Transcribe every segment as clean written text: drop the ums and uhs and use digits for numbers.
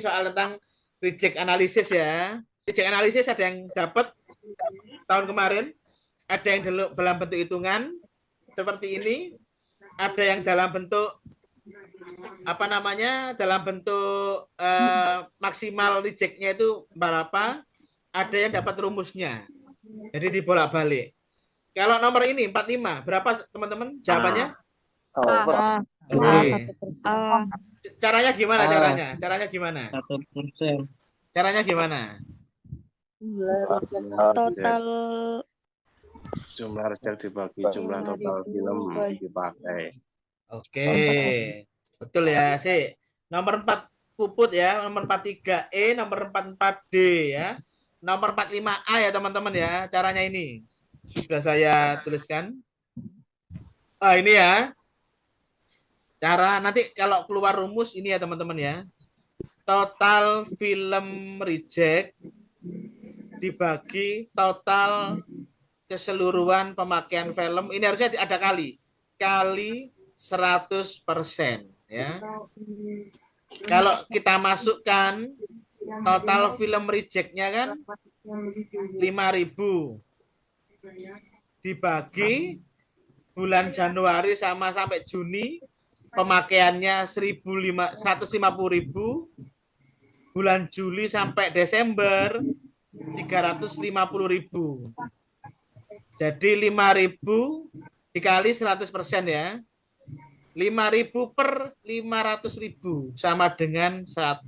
soal tentang reject analysis ya. Reject analysis ada yang dapat tahun kemarin, ada yang dalam bentuk hitungan seperti ini, ada yang dalam bentuk apa namanya, dalam bentuk maksimal rejectnya itu berapa, ada yang dapat rumusnya. Jadi dibolak-balik. Kalau nomor ini 45, berapa teman-teman jawabannya? Oke. Caranya gimana caranya? Caranya gimana? 1%. Caranya gimana? Total jumlah reject dibagi jumlah total film dipakai. Oke. Betul ya, sih. Nomor 4 Puput ya, nomor 43E, nomor 44D ya. Nomor 45A ya teman-teman ya. Caranya ini sudah saya tuliskan. Ini ya. Cara nanti kalau keluar rumus ini ya teman-teman ya. Total film reject dibagi total keseluruhan pemakaian film. Ini harusnya ada kali 100% ya. Kalau kita masukkan total film reject-nya kan 5.000 dibagi bulan Januari sama sampai Juni pemakaiannya 150.000, bulan Juli sampai Desember 350.000. Jadi 5.000 dikali 100% ya. 5.000 per 500.000 sama dengan 1%.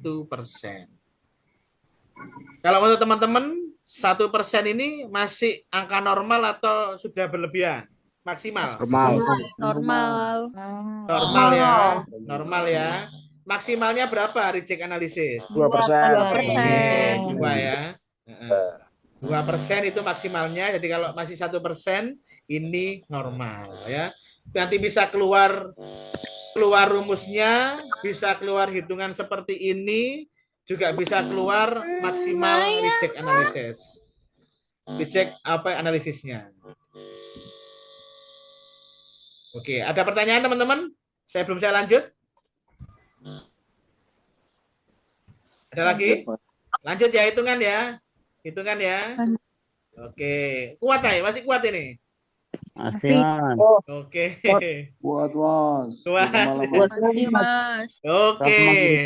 Kalau menurut teman-teman 1% ini masih angka normal atau sudah berlebihan? Maksimal. normal. Normal ya. Normal ya. Maksimalnya berapa reject analysis? 2%. 2 ya. 2% itu maksimalnya. Jadi kalau masih 1% ini normal ya. Nanti bisa keluar rumusnya, bisa keluar hitungan seperti ini, juga bisa keluar maksimal reject analysis. Reject apa analisisnya. Oke, ada pertanyaan teman-teman? Belum saya lanjut? Ada lagi? Lanjut ya, hitungan ya. Hitungan ya. Oke, kuat ya? Masih kuat ini? Masih. Oke. Kuat, Mas. Kuat. Masih, Mas. Oke.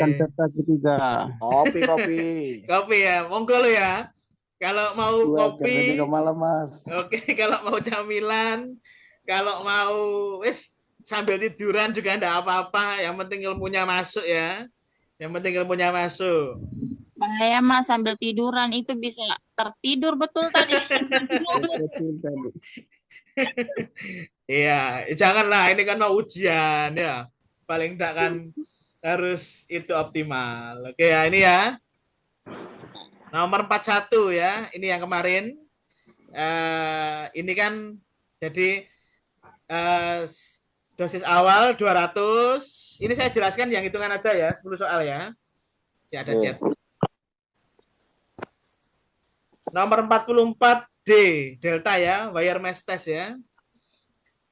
Kopi ya, monggo lo ya. Kalau mau kopi, malam, Mas. oke. Kalau mau camilan, kalau mau sambil tiduran juga enggak apa-apa. Yang penting ilmunya masuk ya. Yang penting ilmunya masuk. Bahaya Mas sambil tiduran itu bisa tertidur betul tadi. Iya, janganlah ini kan mau ujian ya. Paling enggak kan harus itu optimal. Oke ya, ini ya. Nomor 41 ya. Ini yang kemarin. Ini kan jadi dosis awal 200. Ini saya jelaskan yang hitungan aja ya, 10 soal ya. Ya ada chat. Nomor 44D delta ya, wire mesh test ya.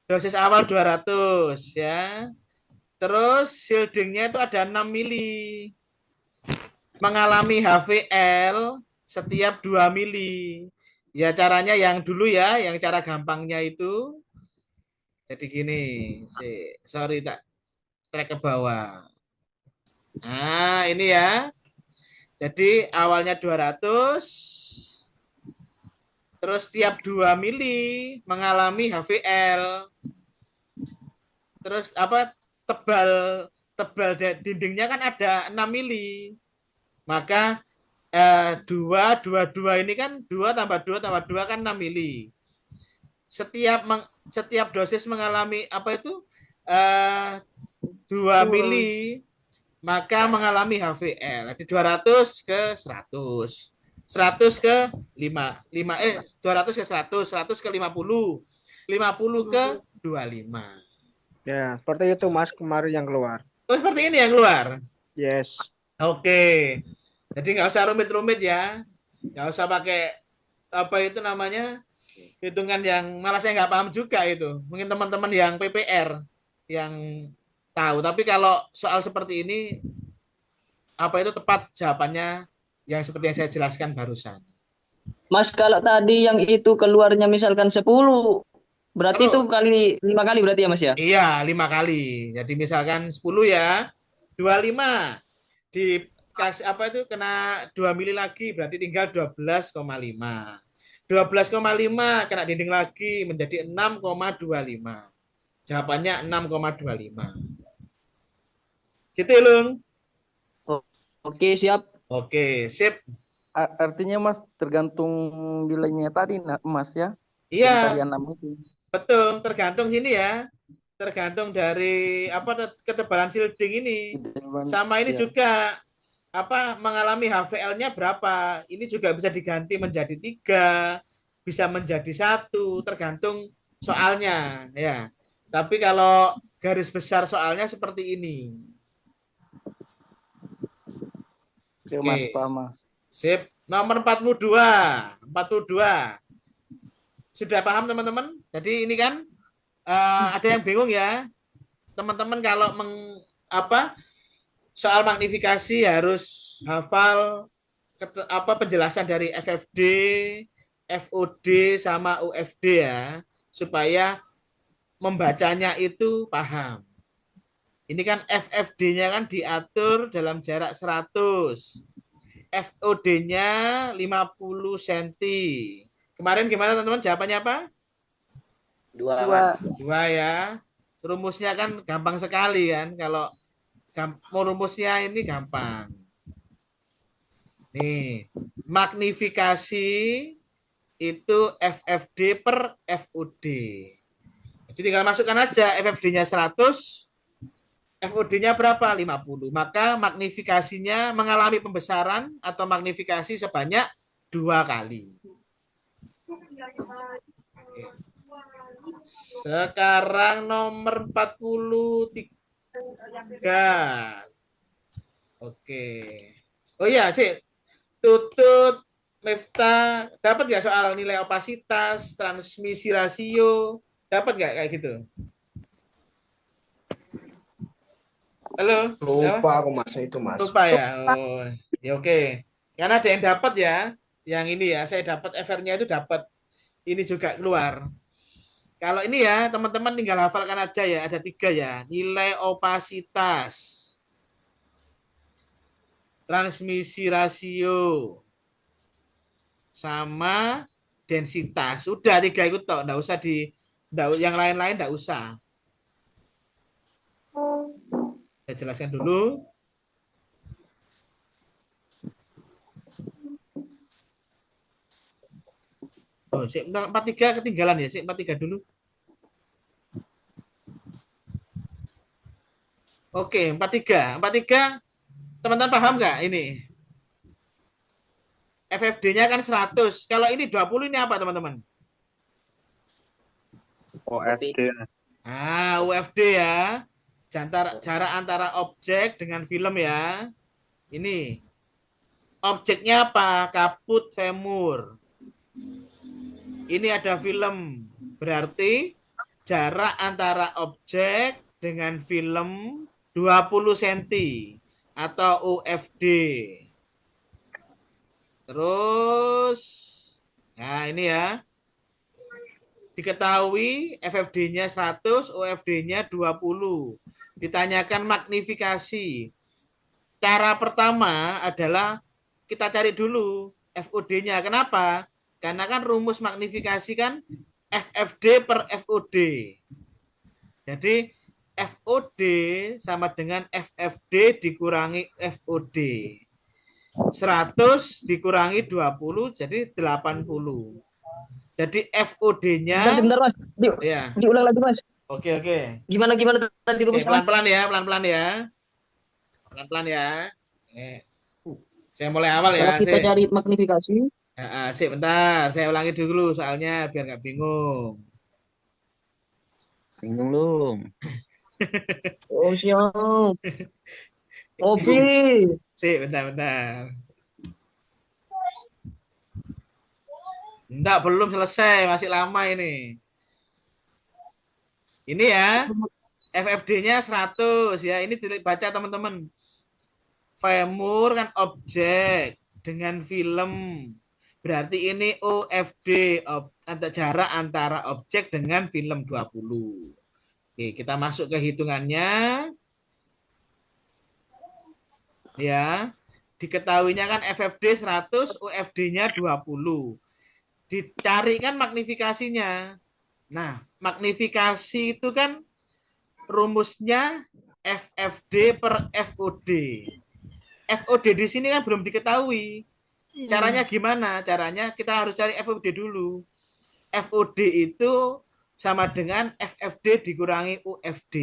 Dosis awal 200 ya. Terus shieldingnya itu ada 6 mili. Mengalami HVL setiap 2 mili. Ya caranya yang dulu ya, yang cara gampangnya itu. Jadi gini, sorry tak track ke bawah. Nah, ini ya. Jadi awalnya 200, terus tiap 2 mili mengalami HVL. Terus apa tebal dindingnya kan ada 6 mili. Maka 2 ini kan 2 tambah 2 tambah 2 kan 6 mili. Setiap dosis mengalami apa itu 2 mili maka mengalami HVL. Jadi 200 ke 100. 100 ke 5. 200 ke 100, 100 ke 50. 50 ke 25. Ya, seperti itu Mas kemarin yang keluar. Oh, seperti ini yang keluar. Yes. Oke. Jadi nggak usah rumit-rumit ya. Nggak usah pakai apa itu namanya hitungan yang malah saya nggak paham juga itu. Mungkin teman-teman yang PPR yang tahu. Tapi kalau soal seperti ini apa itu tepat jawabannya yang seperti yang saya jelaskan barusan. Mas, kalau tadi yang itu keluarnya misalkan 10, berarti itu Terus, kali 5 kali berarti ya Mas ya? iya 5 kali. Jadi misalkan 10 ya, 25 dikasih apa itu kena 2 mili lagi berarti tinggal 12,5. 12,5 kena dinding lagi menjadi 6,25. Jawabannya 6,25. Gitu ya, Lung. Oh, oke, siap. Oke, sip. Artinya Mas tergantung nilainya tadi Mas ya. Iya, Yang tadi 6 itu. betul. Tergantung sini ya. Tergantung dari apa ketebalan shielding ini. Sama ini Ya. juga apa mengalami HVL-nya berapa. Ini juga bisa diganti menjadi 3, bisa menjadi 1, tergantung soalnya ya. Tapi kalau garis besar soalnya seperti ini. Oke, Oke. Mas, paham Mas. Sip. Nomor 42. 42. Sudah paham teman-teman? Jadi ini kan ada yang bingung ya. Teman-teman kalau soal magnifikasi harus hafal penjelasan dari FFD, FOD sama UFD ya, supaya membacanya itu paham. Ini kan FFD-nya kan diatur dalam jarak 100. FOD-nya 50 cm. Kemarin gimana teman-teman? Jawabannya apa? 2, Mas. 2 ya. Rumusnya kan gampang sekali kan. Kalau rumusnya ini gampang. Nih, magnifikasi itu FFD per FOD. Jadi tinggal masukkan aja FFD-nya 100, FOD-nya berapa? 50. Maka magnifikasinya mengalami pembesaran atau magnifikasi sebanyak 2 kali. Sekarang nomor 43. Oke. Oh iya sih. Tutut, Lefta, dapat nggak soal nilai opasitas, transmisi rasio? Dapat nggak kayak gitu? Halo? Lupa aku Mas itu Mas. Lupa ya? Oh, ya oke. Karena ada yang dapat ya. Yang ini ya, saya dapat FR-nya itu dapat. Ini juga keluar. Kalau ini ya, teman-teman tinggal hafalkan aja ya. Ada 3 ya. Nilai opasitas, transmisi rasio, sama densitas. Sudah 3 itu toh. Nggak usah yang lain-lain nggak usah. Saya jelaskan dulu. Oh, 43 ketinggalan ya. 43 dulu. Oke, 43. 43 teman-teman paham nggak ini? FFD-nya kan 100. Kalau ini 20 ini apa teman-teman? OFD. UFD ya. Jarak antara objek dengan film ya. Ini. Objeknya apa? Kaput femur. Ini ada film. Berarti jarak antara objek dengan film 20 cm atau UFD. Terus, nah ini ya. Diketahui FFD-nya 100, UFD-nya 20. Ditanyakan magnifikasi. Cara pertama adalah kita cari dulu FOD-nya. Kenapa? Karena kan rumus magnifikasi kan FFD per FOD. Jadi FOD sama dengan FFD dikurangi FOD. 100 dikurangi 20 jadi 80. Jadi FOD-nya Sebentar Mas. ya. Diulang lagi Mas. Oke. Gimana tadi Oke, rumusnya Mas? pelan-pelan ya. Pelan-pelan ya. Saya mulai awal ya. Kalau kita cari magnifikasi. Sip, bentar. Saya ulangi dulu soalnya biar nggak bingung. Bingung lu. Oh, siap. Oke. Sip, bentar. Enggak, belum selesai. Masih lama ini. Ini ya. FFD-nya 100 ya. Ini dibaca teman-teman. Femur kan objek dengan film. Berarti ini OFD, jarak antara objek dengan film 20. Oke, kita masuk ke hitungannya. Ya, diketahuinya kan FFD 100, UFD-nya 20. Dicari kan magnifikasinya. Nah, magnifikasi itu kan rumusnya FFD per FOD. FOD di sini kan belum diketahui. Caranya gimana? Caranya kita harus cari FOD dulu. FOD itu sama dengan FFD dikurangi UFD.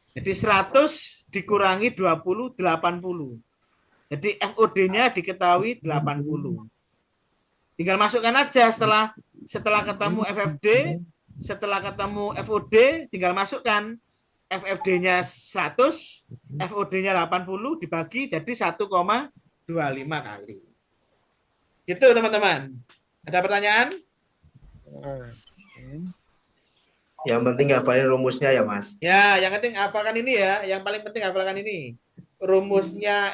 Jadi 100 dikurangi 20, 80. Jadi FOD-nya diketahui 80. Tinggal masukkan aja setelah ketemu FFD, setelah ketemu FOD, tinggal masukkan FFD-nya 100, FOD-nya 80 dibagi jadi 1,25 kali. Gitu teman-teman. Ada pertanyaan? Yang penting hafalin rumusnya ya, Mas. Ya, yang penting hafalkan ini ya. Yang paling penting hafalkan ini. Rumusnya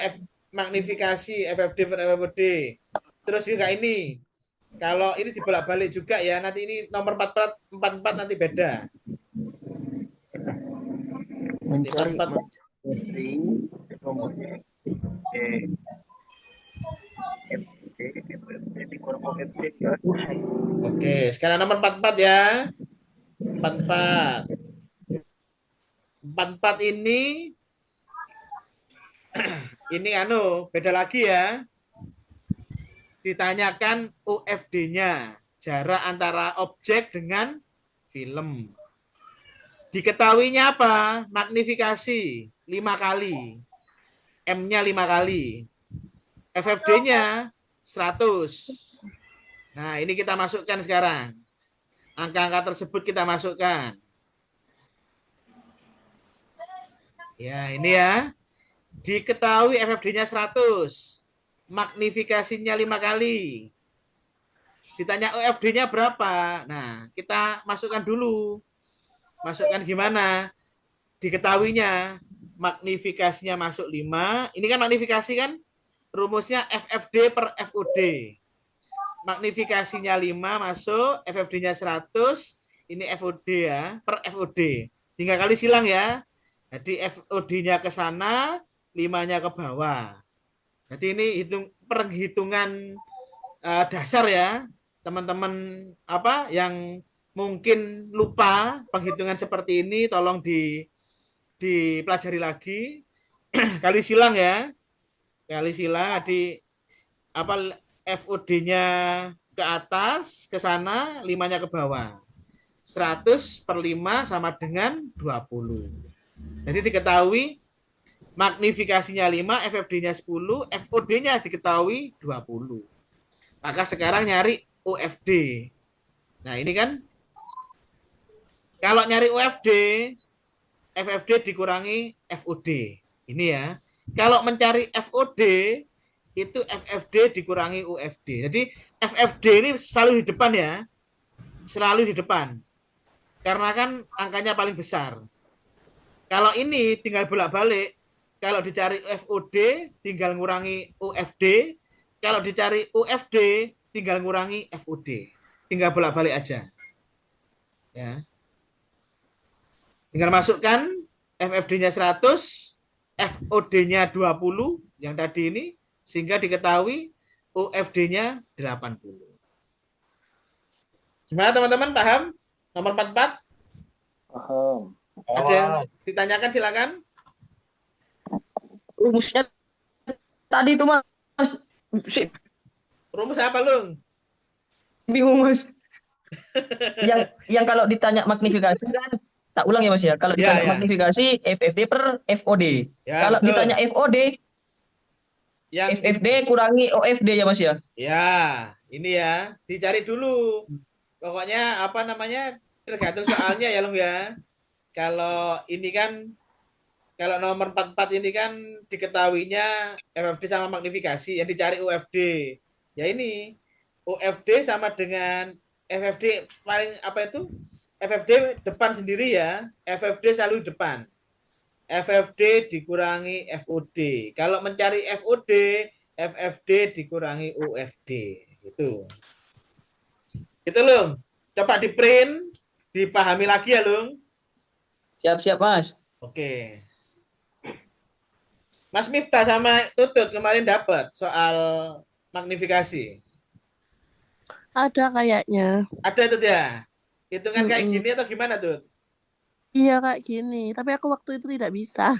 magnifikasi FFD per FFD. Terus juga ini. Kalau ini dibolak-balik juga ya. Nanti ini nomor 44 nanti beda. Mencari 44. Oke, sekarang nomor 44 ya. 44. 44 ini beda lagi ya. Ditanyakan UFD-nya, jarak antara objek dengan film. Diketahuinya apa? Magnifikasi 5 kali. M-nya 5 kali. FFD-nya 100. Nah, ini kita masukkan sekarang. Angka-angka tersebut kita masukkan. Ya, ini ya. Diketahui FFD-nya 100. Magnifikasinya 5 kali. Ditanya UFD-nya berapa? Nah, kita masukkan dulu. Masukkan gimana? Diketahuinya magnifikasinya masuk 5. Ini kan magnifikasi kan? Rumusnya FFD per FOD. Magnifikasinya 5 masuk, FFD-nya 100, ini FOD ya, per FOD. 3 kali silang ya. Jadi FOD-nya ke sana, 5-nya ke bawah. Jadi ini perhitungan dasar ya, teman-teman yang mungkin lupa penghitungan seperti ini, tolong dipelajari lagi. Kali silang ya. Kali silang di FOD-nya ke atas, ke sana, 5-nya ke bawah. 100 per 5 sama dengan 20. Jadi diketahui magnifikasinya 5, FFD-nya 10, FOD-nya diketahui 20. Maka sekarang nyari UFD. Nah, ini kan kalau nyari UFD, FFD dikurangi FOD. Ini ya. Kalau mencari FOD, itu FFD dikurangi UFD. Jadi FFD ini selalu di depan ya. Selalu di depan. Karena kan angkanya paling besar. Kalau ini tinggal bolak-balik. Kalau dicari FOD, tinggal ngurangi UFD. Kalau dicari UFD, tinggal ngurangi FOD. Tinggal bolak-balik aja. Ya. Tinggal masukkan FFD-nya 100, FOD-nya 20 yang tadi ini, sehingga diketahui UFD-nya 80. Gimana teman-teman, paham? Nomor 44? paham. Ada yang ditanyakan silakan. Rumusnya tadi itu Mas. Rumus apa, Lung? Bingung Mas. yang kalau ditanya magnifikasi kan tak ulang ya Mas ya. Kalau ditanya magnifikasi FFD per FOD. Ya, kalau betul. ditanya FOD FFD kurangi OFD ya Mas ya. Ya, ini ya, dicari dulu. Pokoknya tergantung soalnya ya, Lung ya. Kalau ini kan kalau nomor 44 ini kan diketahuinya FFD sama magnifikasi, yang dicari UFD. Ya ini UFD sama dengan FFD paling FFD depan sendiri ya. FFD selalu depan. FFD dikurangi FOD. Kalau mencari FOD, FFD dikurangi UFD. Gitu. Gitu, Lung. Coba di print, dipahami lagi ya, Lung. Siap-siap, Mas. Oke. Mas Miftah sama Tutut kemarin dapat soal magnifikasi. Ada kayaknya. Ada itu ya? Hitungan kayak Mm-mm. gini atau gimana tuh? Iya kayak gini. Tapi aku waktu itu tidak bisa.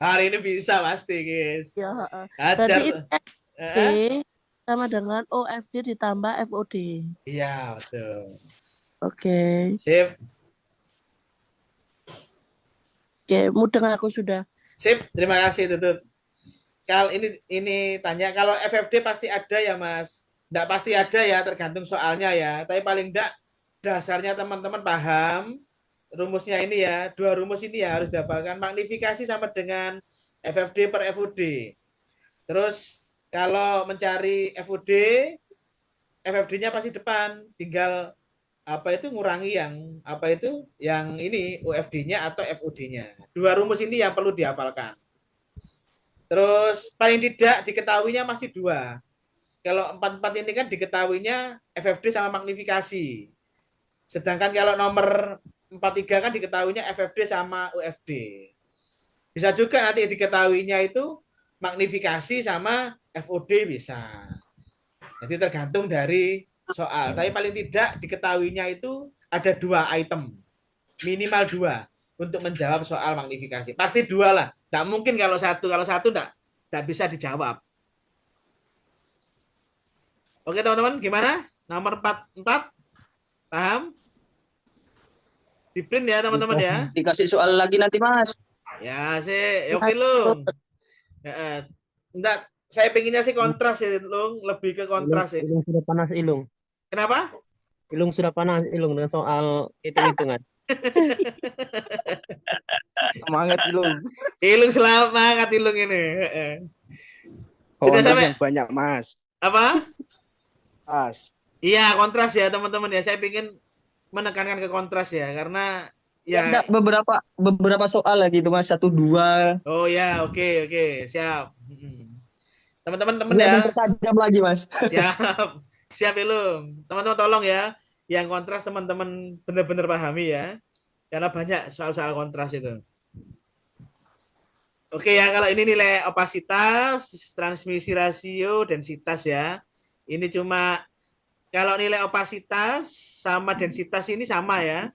Hari ini bisa pasti, guys. Ya, heeh. Ajar. Berarti ini FD Eh? sama dengan OFD ditambah FOD. Iya, betul. Oke. Sip. Oke, mudeng aku sudah. Sip, terima kasih Tutut. Kalau ini tanya kalau FFD pasti ada ya, Mas. Enggak pasti ada ya, tergantung soalnya ya. Tapi paling enggak dasarnya teman-teman paham rumusnya ini ya. Dua rumus ini ya harus dihafalkan. Magnifikasi sama dengan FFD per FOD. Terus kalau mencari FOD, FFD-nya pasti depan, tinggal apa itu ngurangi yang ini UFD-nya atau FOD-nya. Dua rumus ini yang perlu dihafalkan. Terus paling tidak diketahuinya masih dua. Kalau 44 ini kan diketahuinya FFD sama magnifikasi. Sedangkan kalau nomor 43 kan diketahuinya FFD sama UFD. Bisa juga nanti diketahuinya itu magnifikasi sama FOD bisa. Jadi tergantung dari soal. Tapi paling tidak diketahuinya itu ada dua item. Minimal dua untuk menjawab soal magnifikasi. Pasti dua lah. Tidak mungkin kalau satu. Kalau satu tidak bisa dijawab. Oke teman-teman, gimana? Nomor 44? Paham? Di print ya teman-teman ya. Dikasih soal lagi nanti, Mas. Ya sih, oke Lung. Enggak, saya pengennya sih kontras ya Lung, lebih ke kontras ya. Ilung sudah panas Ilung. Kenapa? Ilung sudah panas Ilung dengan soal hitung-hitungan. Semangat Ilung. Ilung semangat Ilung ini. Sudah Kontras sampai yang banyak, Mas. apa? As. Iya, kontras ya teman-teman ya. Saya ingin menekankan ke kontras ya karena Ada ya beberapa soal lagi itu, Mas. 1, 2. oh ya, oke, siap. Teman-teman Biar ya. mempertajam lagi, Mas. Siap. Siap Ilung. Teman-teman tolong ya. Yang kontras teman-teman benar-benar pahami ya. Karena banyak soal-soal kontras itu. Oke ya, kalau ini nilai opasitas, transmisi rasio, densitas ya. Ini cuma kalau nilai opasitas sama densitas ini sama ya.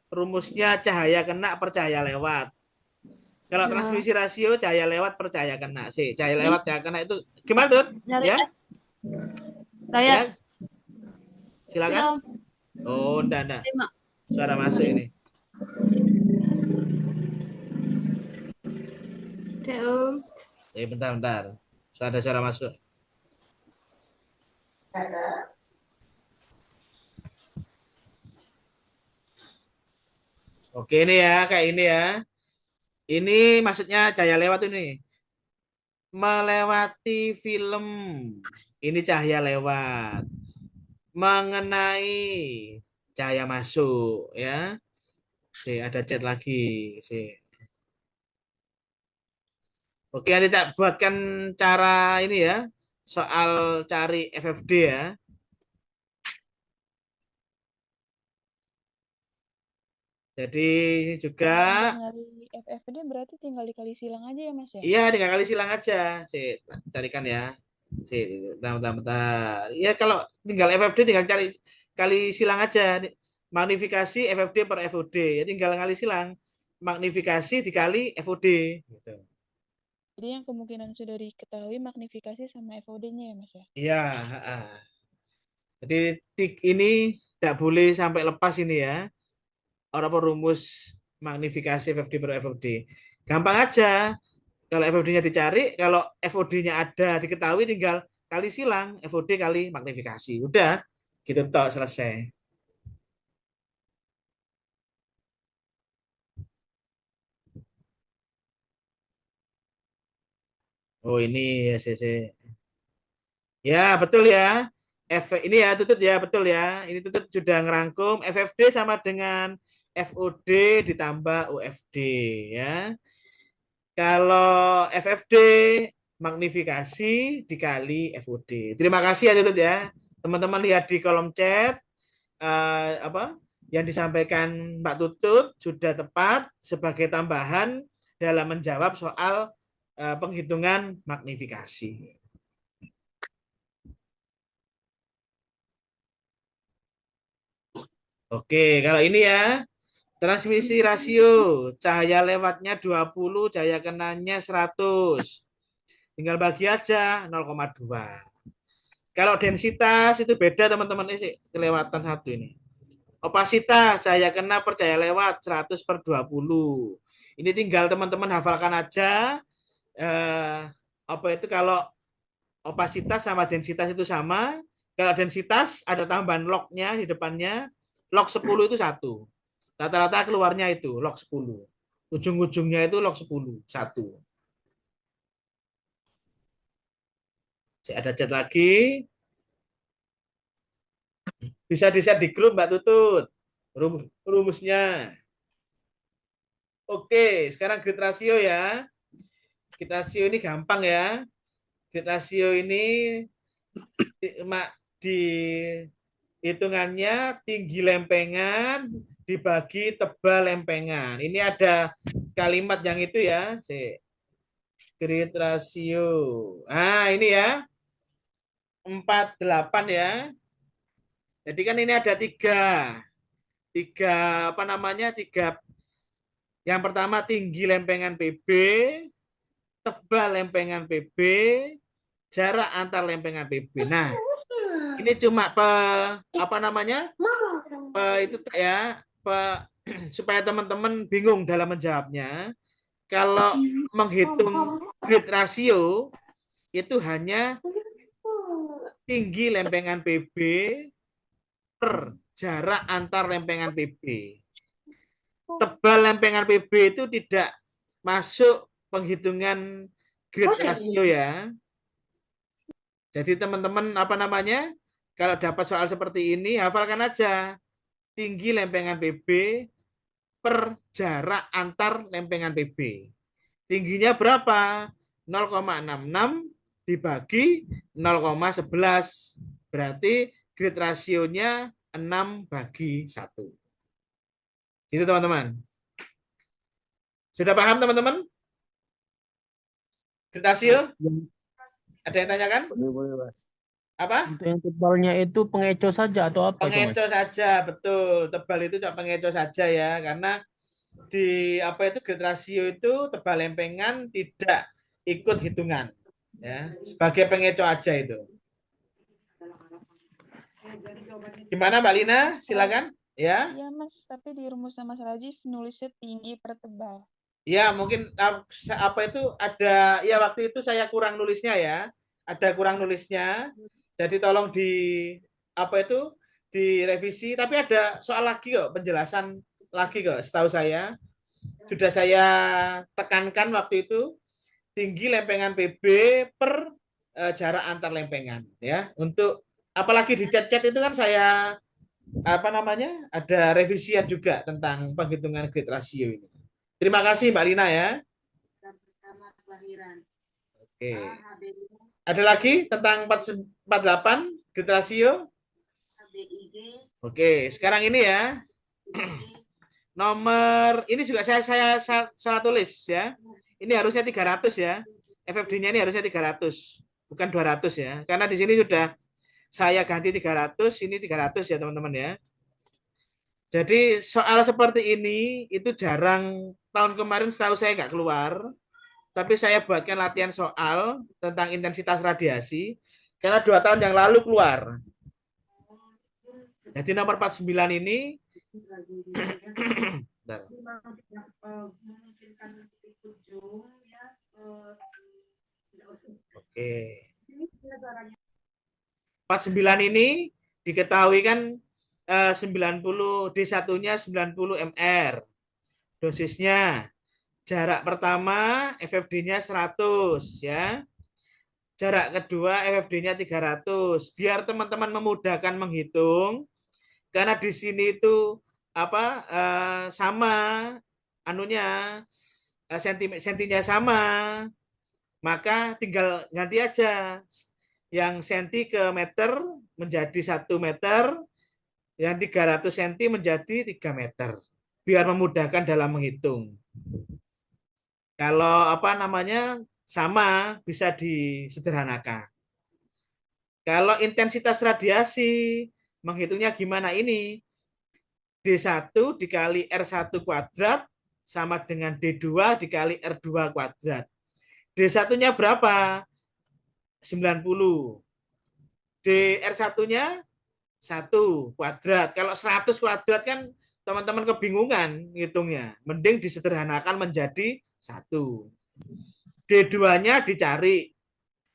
Rumusnya cahaya kena per cahaya lewat. Kalau transmisi rasio cahaya lewat per cahaya kena. Cahaya lewat cahaya kena itu gimana tuh? Ya? Saya Ya? Silakan. Oh, enggak. Suara masuk ini. Bentar. Ada suara masuk. Oke ini ya, kayak ini ya. Ini maksudnya cahaya lewat ini. Melewati film. Ini cahaya lewat. Mengenai cahaya masuk ya. Ada chat lagi. Oke, nanti buatkan cara ini ya. Soal cari FFD ya. Jadi juga Dari FFD berarti tinggal dikali silang aja ya, Mas ya? iya, tinggal kali silang aja. Carikan ya. Bentar. Ya kalau tinggal FFD tinggal cari kali silang aja. Magnifikasi FFD per FOD. Ya tinggal kali silang. Magnifikasi dikali FOD gitu. Jadi yang kemungkinan sudah diketahui magnifikasi sama FOD-nya ya, Mas ya? Iya, jadi tik ini tidak boleh sampai lepas ini ya. Orang rumus magnifikasi FFD per FOD. Gampang aja. Kalau FOD-nya dicari, kalau FOD-nya ada diketahui tinggal kali silang, FOD kali magnifikasi. Udah, gitu toh selesai. Oh ini ya, ya betul ya. Ini ya Tutut ya betul ya. Ini Tutut sudah ngerangkum FFD sama dengan FOD ditambah UFD ya. Kalau FFD magnifikasi dikali FOD. Terima kasih ya Tutut ya. Teman-teman lihat di kolom chat apa yang disampaikan Mbak Tutut sudah tepat sebagai tambahan dalam menjawab soal penghitungan magnifikasi. Oke, kalau ini ya, transmisi rasio, cahaya lewatnya 20, cahaya kenanya 100. Tinggal bagi aja 0,2. Kalau densitas itu beda teman-teman, ini kelewatan satu ini. Opasitas, cahaya kena per cahaya lewat 100 per 20. Ini tinggal teman-teman hafalkan aja. Apa itu kalau opasitas sama densitas itu sama. Kalau densitas ada tambahan log-nya di depannya. Log 10 itu 1. Rata-rata keluarnya itu log 10. Ujung-ujungnya itu log 10, 1. Saya ada chat lagi. Bisa di-share di grup Mbak Tutut. Rumusnya. Oke, sekarang grid rasio ya. Grid rasio ini gampang ya. Grid rasio ini di hitungannya tinggi lempengan dibagi tebal lempengan. Ini ada kalimat yang itu ya. Grid rasio. Nah, ini ya. 48 ya. Jadi kan ini ada tiga apa namanya? Yang pertama tinggi lempengan PB, tebal lempengan PB, jarak antar lempengan PB. Nah, ini cuma apa namanya? Itu ya, supaya teman-teman bingung dalam menjawabnya. Kalau menghitung grid rasio itu hanya tinggi lempengan PB per jarak antar lempengan PB. Tebal lempengan PB itu tidak masuk penghitungan grid rasio ya. Jadi teman-teman apa namanya? Kalau dapat soal seperti ini, hafalkan aja. Tinggi lempengan PB per jarak antar lempengan PB. Tingginya berapa? 0,66 dibagi 0,11. Berarti grid rasionya 6/1. Gitu teman-teman. Sudah paham teman-teman? Grid rasio? Ada yang tanyakan? Boleh, Mas. Apa? Untuk yang tebalnya itu pengeco saja atau apa itu, Mas? Pengeco saja, betul. Tebal itu cuma pengeco saja ya, karena di apa itu grid rasio itu tebal lempengan tidak ikut hitungan ya, sebagai pengeco aja itu. Gimana Mbak Lina? Silakan. Ya. Iya Mas, tapi di rumusnya Mas Rajif nulisnya tinggi per tebal. Ya, mungkin apa itu ada ya waktu itu saya kurang nulisnya ya. Ada kurang nulisnya. Jadi tolong di apa itu direvisi, tapi ada soal lagi kok, penjelasan lagi kok setahu saya. Sudah saya tekankan waktu itu tinggi lempengan PB per jarak antar lempengan ya. Untuk apalagi di chat-chat itu kan saya apa namanya? Ada revisian juga tentang penghitungan grid rasio ini. Terima kasih Mbak Lina ya. Oke. Ada lagi tentang 48 grid rasio? Oke, sekarang ini ya. Nomor ini juga saya salah tulis ya. Ini harusnya 300 ya. FFD-nya ini harusnya 300, bukan 200 ya. Karena di sini sudah saya ganti 300, ini 300 ya teman-teman ya. Jadi soal seperti ini itu jarang, tahun kemarin setahu saya nggak keluar. Tapi saya buatkan latihan soal tentang intensitas radiasi karena 2 tahun yang lalu keluar. Jadi nomor 49 ini Oke. 49 ini diketahui kan 90 D1-nya 90 mR. Dosisnya jarak pertama FFD-nya 100 ya. Jarak kedua FFD-nya 300. Biar teman-teman memudahkan menghitung karena di sini itu sama anunya sentinya sama, maka tinggal ganti aja yang senti ke meter menjadi 1 meter, yang 300 senti menjadi 3 meter, biar memudahkan dalam menghitung. Kalau sama bisa disederhanakan. Kalau intensitas radiasi menghitungnya gimana ini? D1 dikali R1 kuadrat sama dengan D2 dikali R2 kuadrat. D1-nya berapa? 90. DR1-nya 1 kuadrat. Kalau 100 kuadrat kan teman-teman kebingungan ngitungnya. Mending disederhanakan menjadi 1. D2-nya dicari.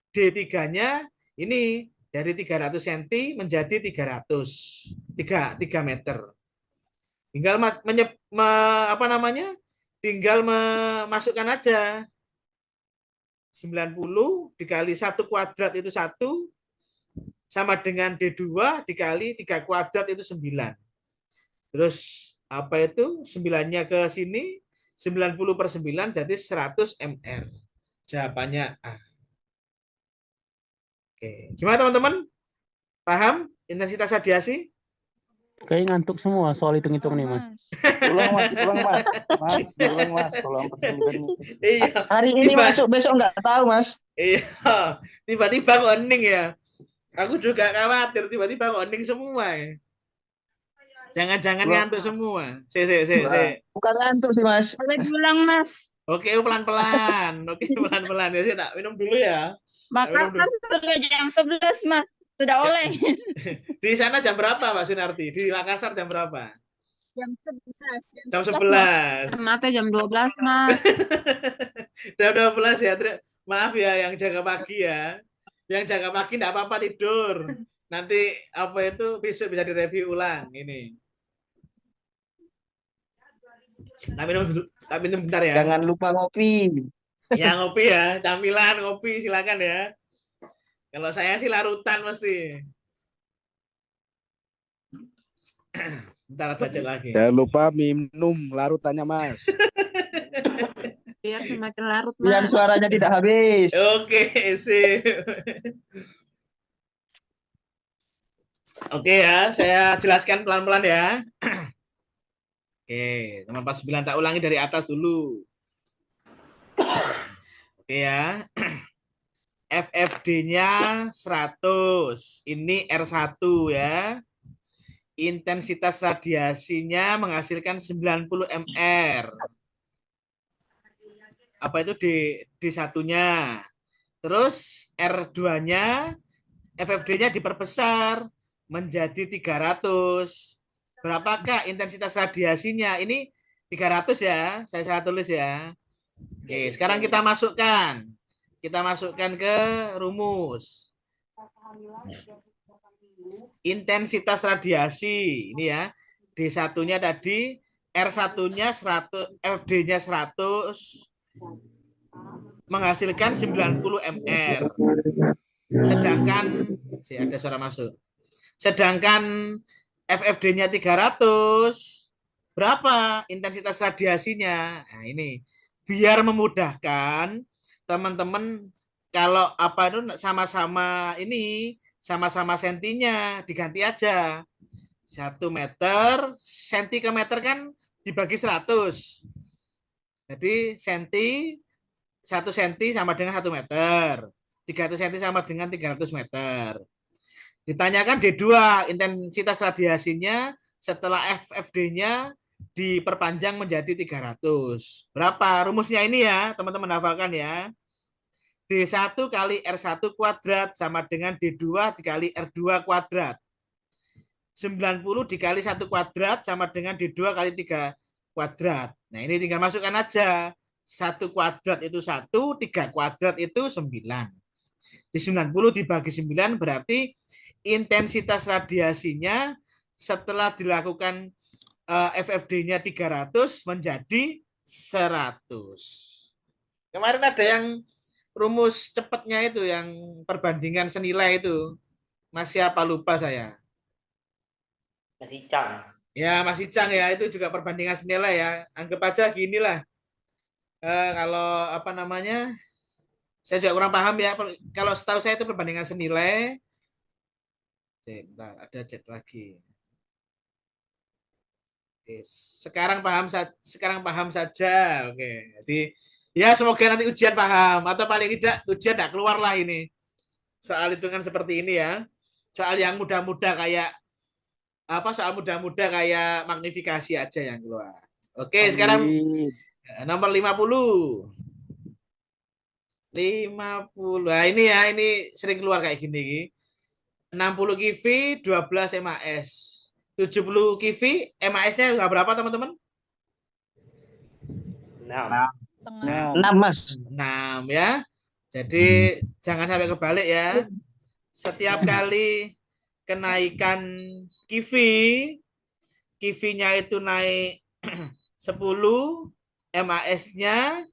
D3-nya ini dari 300 cm menjadi 3 meter. Tinggal tinggal memasukkan aja 90 dikali 1 kuadrat itu 1 sama dengan D2 dikali 3 kuadrat itu 9. Terus 9-nya ke sini 90/9 jadi 100 mR. Jawabannya A. Oke, gimana teman-teman? Paham intensitas radiasi? Kayak ngantuk semua soal hitung-hitung nih, Mas. Ulang mas. Ulang mas. Tolong persenkan itu. Iya. Hari ini masuk, besok nggak tahu, Mas. Iya. Tiba-tiba kok hening ya. Aku juga khawatir tiba-tiba kok hening semua ya. Jangan-jangan ngantuk semua. Bukan ngantuk sih, Mas. Boleh diulang, Mas. Oke, pelan-pelan. Ya, saya tak minum dulu ya. Bahkan sudah jam 11, Mas. Sudah oleh. Di sana jam berapa, Mbak Sunarti? Di Makassar jam berapa? Jam 11. Jam 11. Mata jam 12, Mas. Jam 12 ya. Maaf ya yang jaga pagi ya. Yang jaga pagi enggak apa-apa tidur. Nanti besok bisa direview ulang ini. Tak minum bentar ya. Jangan lupa ngopi. Ya ngopi ya, camilan ngopi silakan ya. Kalau saya sih larutan mesti. Bentar baca lagi. Jangan lupa minum larutannya mas. Biar semakin larut, Mas. Biar suaranya tidak habis. Oke, sip. Oke ya, saya jelaskan pelan-pelan ya. Oke, teman pas 9 tak ulangi dari atas dulu. Oke ya. FFD-nya 100. Ini R1 ya. Intensitas radiasinya menghasilkan 90 mR. Apa itu D1-nya? Terus R2-nya FFD-nya diperbesar menjadi 300. Berapakah intensitas radiasinya? Ini 300 ya. Saya tulis ya. Oke, sekarang kita masukkan. Kita masukkan ke rumus. Intensitas radiasi ini ya. D1-nya tadi, R1-nya 100, FD-nya 100 menghasilkan 90 mR. Sedangkan ada suara masuk. Sedangkan FFD-nya 300 berapa intensitas radiasinya? Nah, ini biar memudahkan teman-teman kalau sama-sama sentinya diganti aja 1 meter senti ke meter kan dibagi 100 jadi 1 senti sama dengan 1 meter 300 senti sama dengan 300 meter. Ditanyakan D2 intensitas radiasinya setelah FFD-nya diperpanjang menjadi 300. Berapa? Rumusnya ini ya, teman-teman hafalkan ya. D1 kali R1 kuadrat sama dengan D2 dikali R2 kuadrat. 90 dikali 1 kuadrat sama dengan D2 kali 3 kuadrat. Nah, ini tinggal masukkan aja. 1 kuadrat itu 1, 3 kuadrat itu 9. Di 90 dibagi 9 berarti intensitas radiasinya setelah dilakukan FFD-nya 300 menjadi 100. Kemarin ada yang rumus cepatnya itu yang perbandingan senilai itu. Masih apa lupa saya. Masih Cang. Ya, Mas Icang ya, itu juga perbandingan senilai ya. Anggap aja gini lah. Kalau apa namanya, saya juga kurang paham ya. Kalau setahu saya itu perbandingan senilai. Bentar, ada chat lagi. Oke, sekarang paham saja. Oke, jadi ya semoga nanti ujian paham atau paling tidak ujian tidak keluar lah ini soal hitungan seperti ini ya. Soal yang mudah-mudah kayak soal mudah-mudah kayak magnifikasi aja yang keluar. Oke, sekarang Amin. nomor 50. 50. Nah, ini ya, ini sering keluar kayak gini. 60 kV, 12 MAS. 70 kV, MAS-nya berapa teman-teman? 6. 6 Mas. 6 ya. Jadi jangan sampai kebalik ya. Setiap kali kenaikan KV-nya itu naik 10, MAS-nya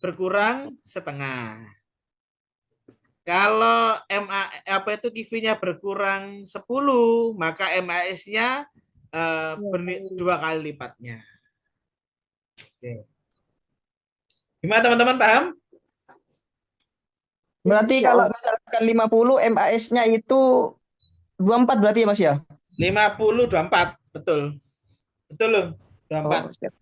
berkurang setengah. Kalau KV-nya berkurang 10, maka MAS-nya 2 kali lipatnya. Oke. Gimana teman-teman, paham? Berarti kalau misalkan 50 MAS-nya itu 24 berarti ya Mas ya? 50 24, betul. Betul loh, 24. Oh, siap.